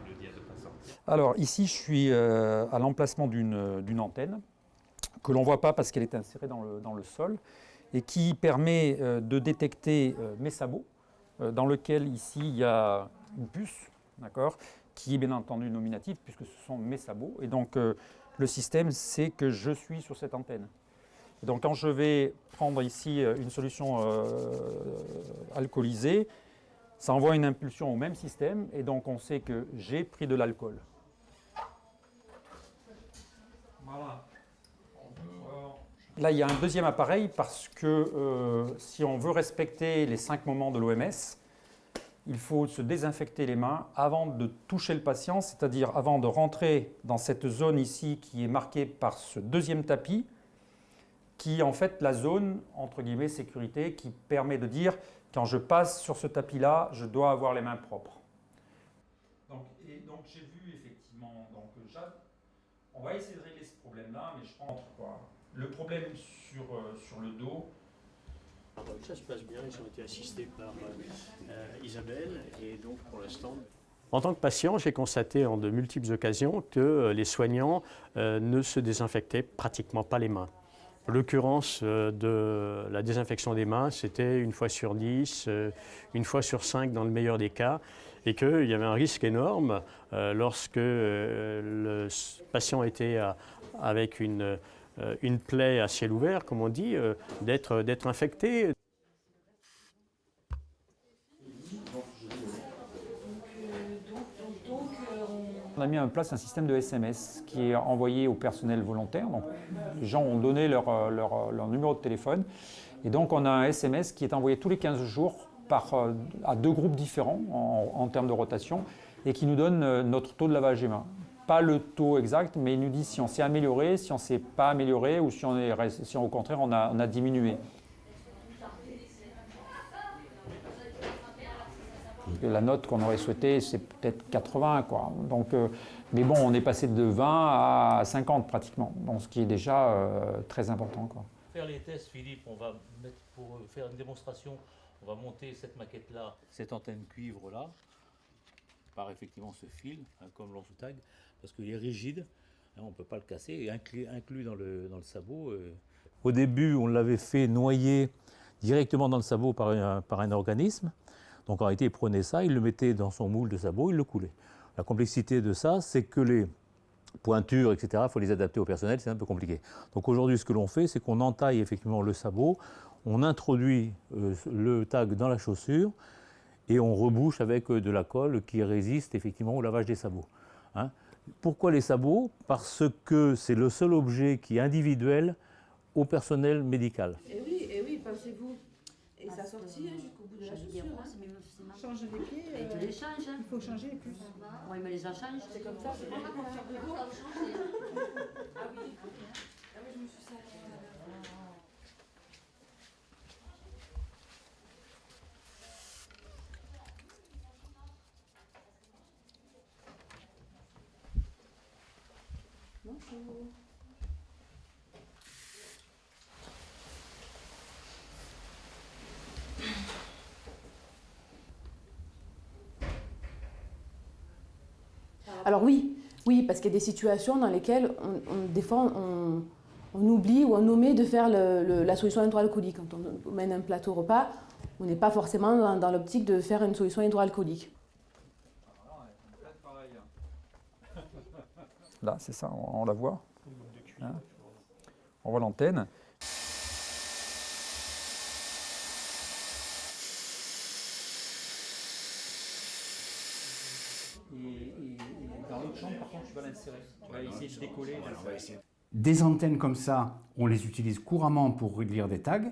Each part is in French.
le dièse de passant? Alors ici, je suis à l'emplacement d'une antenne que l'on ne voit pas parce qu'elle est insérée dans le sol et qui permet de détecter mes sabots, dans lequel ici il y a une puce, d'accord, qui est bien entendu nominative puisque ce sont mes sabots. Et donc le système sait que je suis sur cette antenne. Et donc quand je vais prendre ici une solution alcoolisée, ça envoie une impulsion au même système et donc on sait que j'ai pris de l'alcool. Voilà. Là, il y a un deuxième appareil parce que si on veut respecter les 5 moments de l'OMS, il faut se désinfecter les mains avant de toucher le patient, c'est-à-dire avant de rentrer dans cette zone ici qui est marquée par ce deuxième tapis, qui est en fait la zone, entre guillemets, sécurité, qui permet de dire, quand je passe sur ce tapis-là, je dois avoir les mains propres. Donc j'ai vu effectivement, on va essayer de régler ce problème-là, mais je pense quoi. Le problème sur le dos. Ça se passe bien, ils ont été assistés par Isabelle et donc pour l'instant. En tant que patient, j'ai constaté en de multiples occasions que les soignants ne se désinfectaient pratiquement pas les mains. L'occurrence de la désinfection des mains, c'était 1 fois sur 10, 1 fois sur 5 dans le meilleur des cas, et qu'il y avait un risque énorme lorsque le patient était avec une plaie à ciel ouvert, comme on dit, d'être infecté. On a mis en place un système de SMS qui est envoyé au personnel volontaire. Donc, les gens ont donné leur numéro de téléphone. Et donc, on a un SMS qui est envoyé tous les 15 jours à 2 groupes différents en termes de rotation et qui nous donne notre taux de lavage des mains. Pas le taux exact, mais il nous dit si on s'est amélioré, si on ne s'est pas amélioré ou si au contraire on a diminué. La note qu'on aurait souhaité, c'est peut-être 80, quoi. Donc, mais bon, on est passé de 20 à 50 pratiquement, donc ce qui est déjà très important, quoi. Faire les tests, Philippe, on va mettre pour faire une démonstration, on va monter cette maquette-là, cette antenne cuivre-là, par effectivement ce fil, comme l'on sous-tag, parce qu'il est rigide, on ne peut pas le casser, et inclus dans le sabot. Au début, on l'avait fait noyer directement dans le sabot par un organisme. Donc en réalité, il prenait ça, il le mettait dans son moule de sabot, il le coulait. La complexité de ça, c'est que les pointures, etc., il faut les adapter au personnel, c'est un peu compliqué. Donc aujourd'hui, ce que l'on fait, c'est qu'on entaille effectivement le sabot, on introduit le tag dans la chaussure et on rebouche avec de la colle qui résiste effectivement au lavage des sabots. Hein. Pourquoi les sabots? Parce que c'est le seul objet qui est individuel au personnel médical. Et oui, pensez-vous. Et ça sortit jusqu'au bout de la chaussure. Change les pieds. Et tu les changes. Il faut changer les puces. Oui, mais les en change. C'est comme ça, c'est pas pour faire de dos. Ah oui, je me suis servi. Bonjour. Alors oui, parce qu'il y a des situations dans lesquelles des fois on oublie ou on omet de faire la solution hydroalcoolique. Quand on mène un plateau repas, on n'est pas forcément dans l'optique de faire une solution hydroalcoolique. Là, c'est ça, on la voit. Hein, on voit l'antenne. Et dans l'autre chambre, par contre, tu vas l'insérer. Tu vas essayer de décoller. Des antennes comme ça, on les utilise couramment pour lire des tags.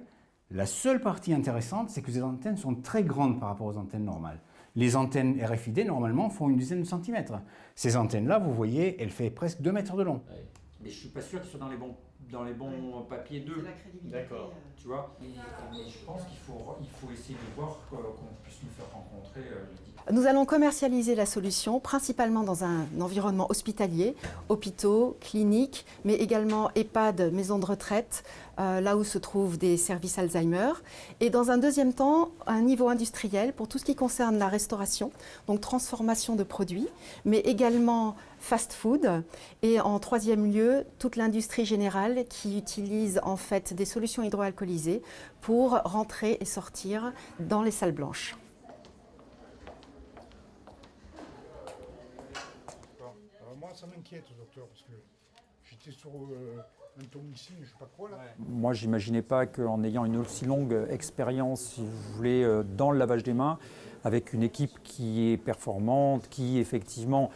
La seule partie intéressante, c'est que ces antennes sont très grandes par rapport aux antennes normales. Les antennes RFID, normalement, font une dizaine de centimètres. Ces antennes-là, vous voyez, elles font presque 2 mètres de long. Mais je ne suis pas sûr qu'ils soient dans les bons. dans les bons papiers d'eux. D'accord. Tu vois, mais je pense qu'il faut essayer de voir qu'on puisse nous faire rencontrer les Nous allons commercialiser la solution principalement dans un environnement hospitalier, hôpitaux, cliniques, mais également EHPAD, maisons de retraite, là où se trouvent des services Alzheimer. Et dans un deuxième temps, un niveau industriel pour tout ce qui concerne la restauration, donc transformation de produits, mais également fast-food. Et en troisième lieu, toute l'industrie générale qui utilise en fait des solutions hydroalcoolisées pour rentrer et sortir dans les salles blanches. Moi, ça m'inquiète, docteur, parce que j'étais sur un tomicine, je ne sais pas quoi, là. Moi, je n'imaginais pas qu'en ayant une aussi longue expérience, si vous voulez, dans le lavage des mains, avec une équipe qui est performante, qui effectivement,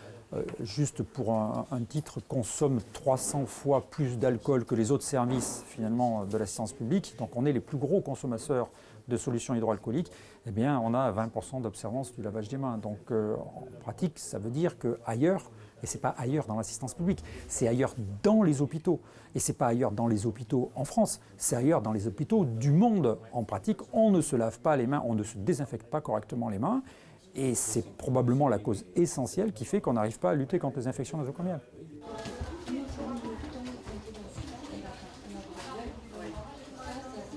juste pour un titre, consomme 300 fois plus d'alcool que les autres services finalement de l'assistance publique, donc on est les plus gros consommateurs de solutions hydroalcooliques, eh bien on a 20% d'observance du lavage des mains. Donc en pratique, ça veut dire qu'ailleurs, et ce n'est pas ailleurs dans l'assistance publique, c'est ailleurs dans les hôpitaux. Et ce n'est pas ailleurs dans les hôpitaux en France, c'est ailleurs dans les hôpitaux du monde. En pratique, on ne se lave pas les mains, on ne se désinfecte pas correctement les mains. Et c'est probablement la cause essentielle qui fait qu'on n'arrive pas à lutter contre les infections nosocomiales.